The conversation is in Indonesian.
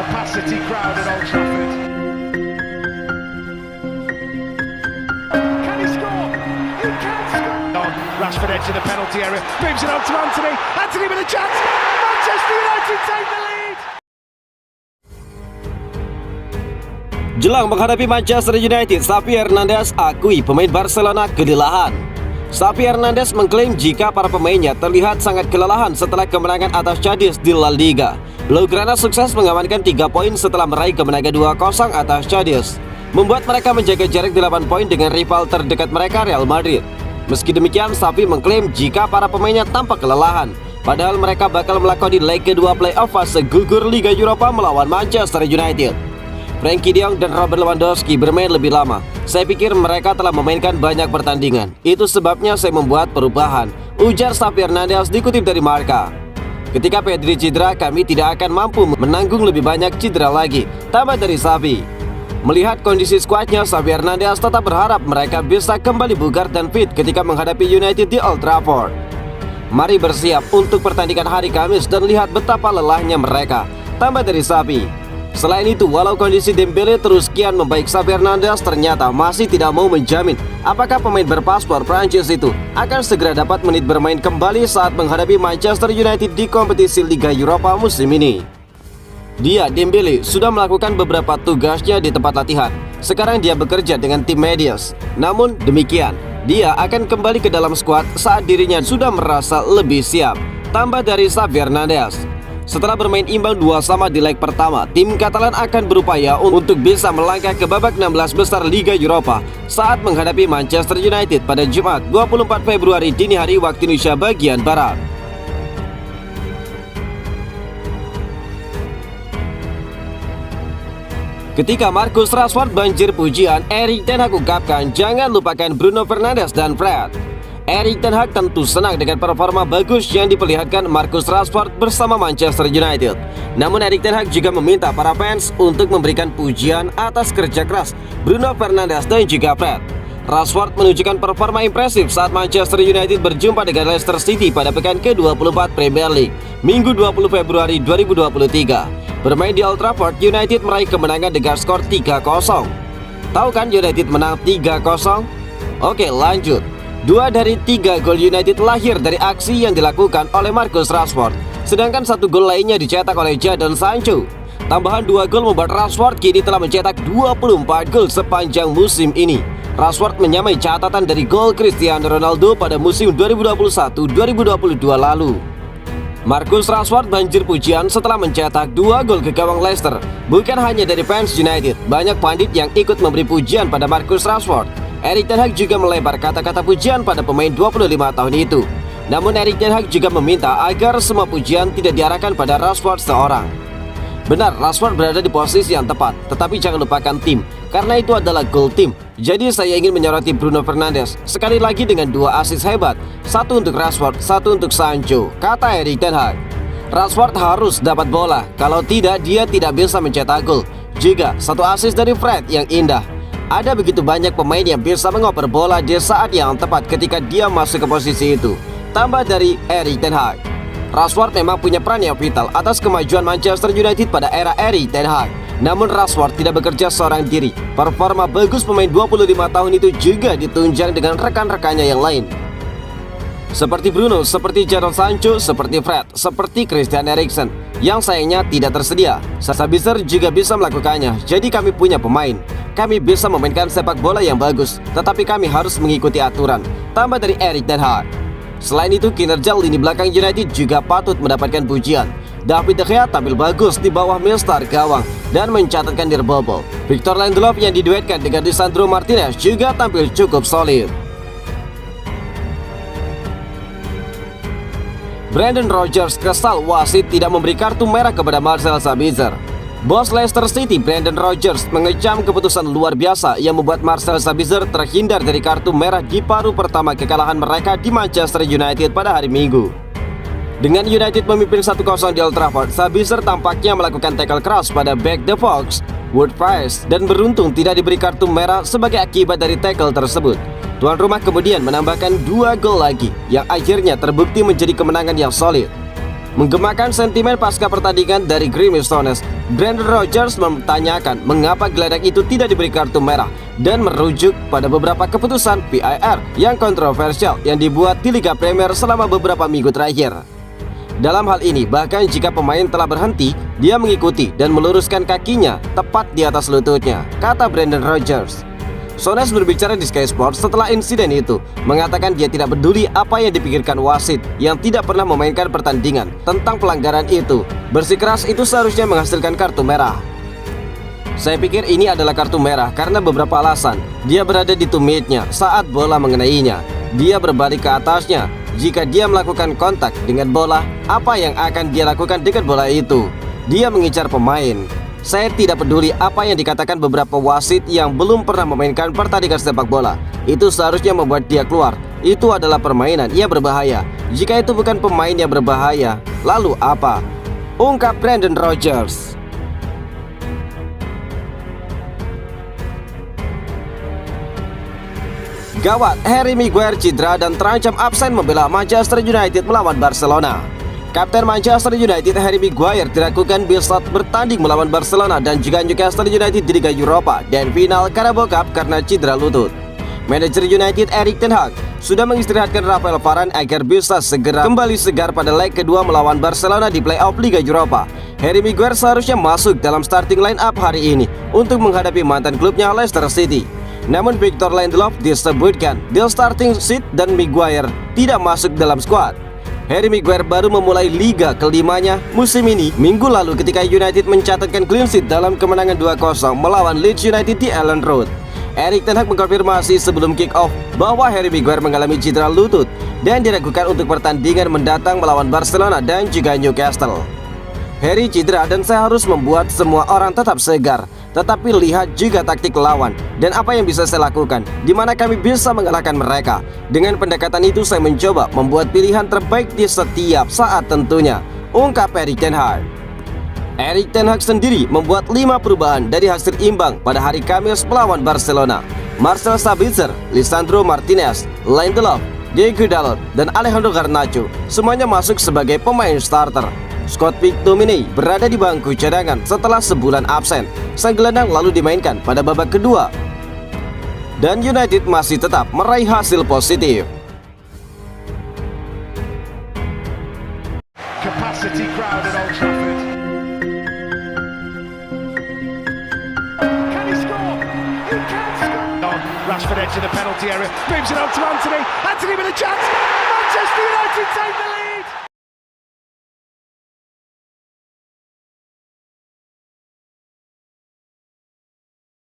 capacity crowd at Old Trafford. Can he score? He can score! Rashford edge of the penalty area, moves it on to Anthony. Anthony with a chance. Manchester United take the lead. Jelang menghadapi Manchester United, Xavi Hernandez akui pemain Barcelona kelelahan. Xavi Hernandez mengklaim jika para pemainnya terlihat sangat kelelahan setelah kemenangan atas Cadiz di La Liga. Blaugrana sukses mengamankan 3 poin setelah meraih kemenangan 2-0 atas Cadiz, membuat mereka menjaga jarak 8 poin dengan rival terdekat mereka Real Madrid. Meski demikian, Xavi mengklaim jika para pemainnya tampak kelelahan, padahal mereka bakal melakoni leg kedua playoff fase gugur Liga Eropa melawan Manchester United. Frenkie de Jong dan Robert Lewandowski bermain lebih lama. Saya pikir mereka telah memainkan banyak pertandingan. Itu sebabnya saya membuat perubahan, ujar Xavi Hernandez dikutip dari Marca. Ketika Pedri cedera, kami tidak akan mampu menanggung lebih banyak cedera lagi, tambah dari Xavi. Melihat kondisi skuadnya, Xavi Hernandez tetap berharap mereka bisa kembali bugar dan fit ketika menghadapi United di Old Trafford. Mari bersiap untuk pertandingan hari Kamis dan lihat betapa lelahnya mereka, tambah dari Xavi. Selain itu, walau kondisi Dembele terus kian membaik, Xavi Hernandez ternyata masih tidak mau menjamin apakah pemain berpaspor Prancis itu akan segera dapat menit bermain kembali saat menghadapi Manchester United di kompetisi Liga Eropa musim ini. Dembele sudah melakukan beberapa tugasnya di tempat latihan. Sekarang dia bekerja dengan tim medis. Namun demikian, dia akan kembali ke dalam skuad saat dirinya sudah merasa lebih siap, tambah dari Xavi Hernandez. Setelah bermain imbang 2-2 di leg pertama, tim Katalan akan berupaya untuk bisa melangkah ke babak 16 besar Liga Eropa saat menghadapi Manchester United pada Jumat 24 Februari dini hari waktu Indonesia bagian Barat. Ketika Marcus Rashford banjir pujian, Erik ten Hag ungkapkan jangan lupakan Bruno Fernandes dan Fred. Erik ten Hag tentu senang dengan performa bagus yang diperlihatkan Marcus Rashford bersama Manchester United. Namun Erik ten Hag juga meminta para fans untuk memberikan pujian atas kerja keras Bruno Fernandes dan juga Fred. Rashford menunjukkan performa impresif saat Manchester United berjumpa dengan Leicester City pada pekan ke-24 Premier League, Minggu 20 Februari 2023. Bermain di Old Trafford, United meraih kemenangan dengan skor 3-0. Tahu kan United menang 3-0? Oke, lanjut. 2 dari 3 gol United lahir dari aksi yang dilakukan oleh Marcus Rashford, sedangkan 1 gol lainnya dicetak oleh Jadon Sancho. Tambahan 2 gol membuat Rashford kini telah mencetak 24 gol sepanjang musim ini. Rashford menyamai catatan dari gol Cristiano Ronaldo pada musim 2021-2022 lalu. Marcus Rashford banjir pujian setelah mencetak 2 gol ke gawang Leicester. Bukan hanya dari fans United, banyak pandit yang ikut memberi pujian pada Marcus Rashford. Erik ten Hag juga melebar kata-kata pujian pada pemain 25 tahun itu. Namun Erik ten Hag juga meminta agar semua pujian tidak diarahkan pada Rashford seorang. Benar, Rashford berada di posisi yang tepat, tetapi jangan lupakan tim, karena itu adalah goal tim. Jadi saya ingin menyoroti Bruno Fernandes sekali lagi dengan 2 assist hebat, 1 untuk Rashford, 1 untuk Sancho, kata Erik ten Hag. Rashford harus dapat bola, kalau tidak dia tidak bisa mencetak gol. Juga 1 assist dari Fred yang indah. Ada begitu banyak pemain yang bisa mengoper bola di saat yang tepat ketika dia masuk ke posisi itu, tambah dari Erik ten Hag. Rashford memang punya peran yang vital atas kemajuan Manchester United pada era Erik ten Hag. Namun Rashford tidak bekerja seorang diri. Performa bagus pemain 25 tahun itu juga ditunjang dengan rekan-rekannya yang lain, seperti Bruno, seperti Jadon Sancho, seperti Fred, seperti Christian Eriksen, yang sayangnya tidak tersedia. Sabitzer juga bisa melakukannya. Jadi kami punya pemain, kami bisa memainkan sepak bola yang bagus, tetapi kami harus mengikuti aturan, tambah dari Erik ten Hag. Selain itu, kinerja lini belakang United juga patut mendapatkan pujian. David De Gea tampil bagus di bawah milstar gawang dan mencatatkan nirbobo. Victor Lindelof yang diduetkan dengan Lisandro Martinez juga tampil cukup solid. Brendan Rodgers kesal wasit tidak memberi kartu merah kepada Marcel Sabitzer. Bos Leicester City Brendan Rodgers mengecam keputusan luar biasa yang membuat Marcel Sabitzer terhindar dari kartu merah di paruh pertama kekalahan mereka di Manchester United pada hari Minggu. Dengan United memimpin 1-0 di Old Trafford, Sabitzer tampaknya melakukan tackle keras pada back the Fox, Wood Price, dan beruntung tidak diberi kartu merah sebagai akibat dari tackle tersebut. Tuan rumah kemudian menambahkan 2 gol lagi yang akhirnya terbukti menjadi kemenangan yang solid. Menggemakan sentimen pasca pertandingan dari Grimmy Stones, Brendan Rodgers mempertanyakan mengapa gelandang itu tidak diberi kartu merah dan merujuk pada beberapa keputusan VAR yang kontroversial yang dibuat di Liga Premier selama beberapa minggu terakhir. Dalam hal ini, bahkan jika pemain telah berhenti, dia mengikuti dan meluruskan kakinya tepat di atas lututnya, kata Brendan Rodgers. Souness berbicara di Sky Sports setelah insiden itu, mengatakan dia tidak peduli apa yang dipikirkan wasit yang tidak pernah memainkan pertandingan tentang pelanggaran itu. Bersikeras itu seharusnya menghasilkan kartu merah. Saya pikir ini adalah kartu merah karena beberapa alasan. Dia berada di tumitnya saat bola mengenainya. Dia berbalik ke atasnya. Jika dia melakukan kontak dengan bola, apa yang akan dia lakukan dengan bola itu? Dia mengincar pemain. Saya tidak peduli apa yang dikatakan beberapa wasit yang belum pernah memainkan pertandingan sepak bola. Itu seharusnya membuat dia keluar. Itu adalah permainan, ia berbahaya. Jika itu bukan pemain yang berbahaya, lalu apa? Ungkap Brendan Rodgers. Gawat, Harry Maguire cedera dan terancam absen membela Manchester United melawan Barcelona. Kapten Manchester United Harry Maguire diragukan bisa bertanding melawan Barcelona dan juga Newcastle United di Liga Eropa dan final Carabao Cup karena cedera lutut. Manajer United Erik ten Hag sudah mengistirahatkan Rafael Varane agar bisa segera kembali segar pada leg kedua melawan Barcelona di playoff Liga Eropa. Harry Maguire seharusnya masuk dalam starting line up hari ini untuk menghadapi mantan klubnya Leicester City. Namun Victor Lindelof disebutkan di starting seat dan Maguire tidak masuk dalam skuad. Harry Maguire baru memulai liga kelimanya musim ini minggu lalu ketika United mencatatkan clean sheet dalam kemenangan 2-0 melawan Leeds United di Ellen Road. Erik ten Hag mengkonfirmasi sebelum kick-off bahwa Harry Maguire mengalami cedera lutut dan diragukan untuk pertandingan mendatang melawan Barcelona dan juga Newcastle. Harry cedera dan saya harus membuat semua orang tetap segar. Tetapi lihat juga taktik lawan dan apa yang bisa saya lakukan, di mana kami bisa mengalahkan mereka. Dengan pendekatan itu saya mencoba membuat pilihan terbaik di setiap saat tentunya, ungkap Erik ten Hag. Erik ten Hag sendiri membuat 5 perubahan dari hasil imbang pada hari Kamis melawan Barcelona. Marcel Sabitzer, Lisandro Martinez, Lindelof, Diego Dalot, dan Alejandro Garnacho semuanya masuk sebagai pemain starter. Scott McTominay berada di bangku cadangan setelah sebulan absen. Sang gelandang lalu dimainkan pada babak kedua. Dan United masih tetap meraih hasil positif. Capacity crowd at Old Trafford. Can he score? He can score. Rashford edge of the penalty area, moves it on to Anthony. Anthony with a chance. Manchester United take the lead.